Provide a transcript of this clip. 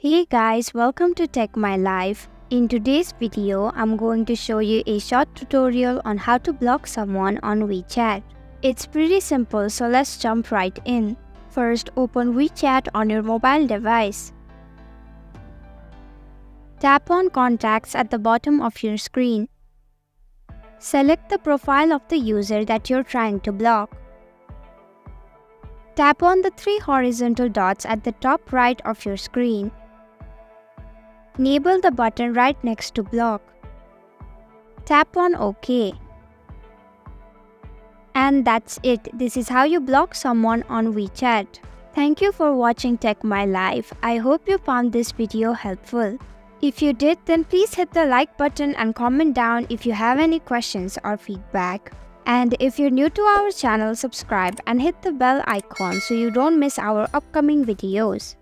Hey guys, welcome to Tech My Life. In today's video, I'm going to show you a short tutorial on how to block someone on WeChat. It's pretty simple, so let's jump right in. First, open WeChat on your mobile device. Tap on Contacts at the bottom of your screen. Select the profile of the user that you're trying to block. Tap on the three horizontal dots at the top right of your screen. Enable the button right next to Block. Tap on OK. And that's it. This is how you block someone on WeChat. Thank you for watching Tech My Life. I hope you found this video helpful. If you did, then please hit the like button and comment down if you have any questions or feedback. And if you're new to our channel, subscribe and hit the bell icon so you don't miss our upcoming videos.